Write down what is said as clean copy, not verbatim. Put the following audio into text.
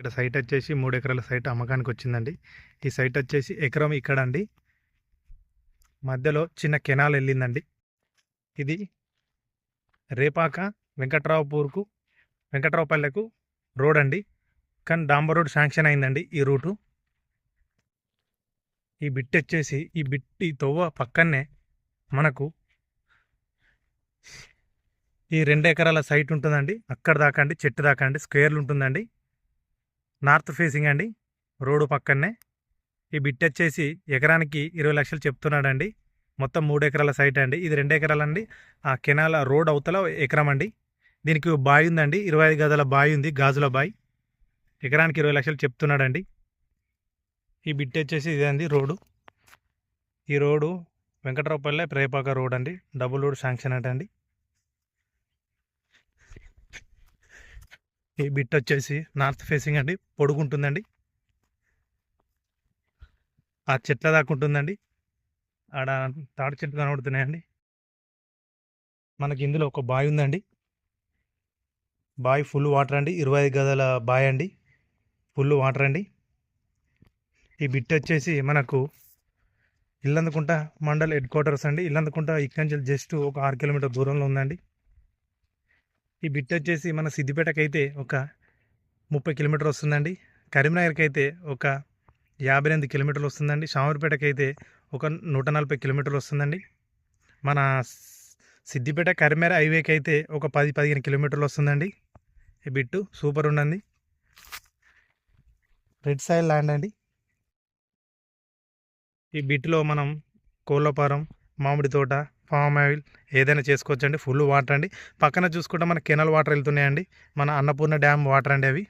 ఇక్కడ సైట్ వచ్చేసి 3 ఎకరాల సైట్ అమ్మకానికి వచ్చిందండి. ఈ సైట్ వచ్చేసి ఎకరం ఇక్కడ అండి, మధ్యలో చిన్న కెనాల్ వెళ్ళిందండి. ఇది రేపాక వెంకట్రావుపల్లెకు రోడ్ అండి, కానీ డాంబర్ రోడ్ శాంక్షన్ అయిందండి ఈ రూటు. ఈ బిట్ వచ్చేసి ఈ తొవ్వ పక్కనే మనకు ఈ 2 ఎకరాల సైట్ ఉంటుందండి. అక్కడ దాకా అండి, చెట్టు దాకా అండి, స్క్వేర్లు ఉంటుందండి. నార్త్ ఫేసింగ్ అండి, రోడ్డు పక్కనే. ఈ బిట్ వచ్చేసి ఎకరానికి 20 లక్షలు చెప్తున్నాడండి. మొత్తం 3 ఎకరాల సైట్ అండి. ఇది 2 ఎకరాలండి. ఆ కెనాల రోడ్ అవతల ఎకరం అండి. దీనికి బావి ఉందండి, 25 గజాల బావి ఉంది, గాజుల బావి. ఎకరానికి 20 లక్షలు చెప్తున్నాడండి. ఈ బిట్ వచ్చేసి ఇదండి రోడ్డు. ఈ రోడ్డు వెంకట్రావుపల్లె రేపాక రోడ్ అండి, డబుల్ రోడ్ శాంక్షన్ అండి. ఈ బిట్ వచ్చేసి నార్త్ ఫేసింగ్ అండి, పొడుగుంటుందండి. ఆ చెట్ల దాకా ఉంటుందండి. ఆడ తాడి చెట్లు కనబడుతున్నాయండి. మనకి ఇందులో ఒక బావి ఉందండి. బావి ఫుల్ వాటర్ అండి, 25 గజాల బావి అండి, ఫుల్ వాటర్ అండి. ఈ బిట్ వచ్చేసి మనకు ఇల్లందుకుంట మండల్ హెడ్ క్వార్టర్స్ అండి. ఇల్లందుకుంట ఇక్కడి నుంచి జస్ట్ ఒక 6 కిలోమీటర్ దూరంలో ఉందండి. ఈ బిట్ వచ్చేసి మన సిద్దిపేటకి అయితే ఒక 30 కిలోమీటర్ వస్తుందండి. కరీంనగర్కి అయితే ఒక 58 కిలోమీటర్లు వస్తుందండి. షామర్పేటకి అయితే ఒక 140 కిలోమీటర్లు వస్తుందండి. మన సిద్దిపేట కరీంనగర్ హైవేకి అయితే ఒక 10-15 కిలోమీటర్లు వస్తుందండి. ఈ బిట్టు సూపర్ ఉండండి. రెడ్ సాయిల్ ల్యాండ్ అండి. ఈ బిట్లో మనం కోళ్ళ ఫారం, మామిడి తోట, ఫామ్ ఆయిల్ ఏదైనా చేసుకోవచ్చండి. ఫుల్ వాటర్ అండి. పక్కన చూసుకుంటే మన కెనాల్ వాటర్ వెళ్తున్నాయండి, మన అన్నపూర్ణ డ్యామ్ వాటర్ అండి అవి.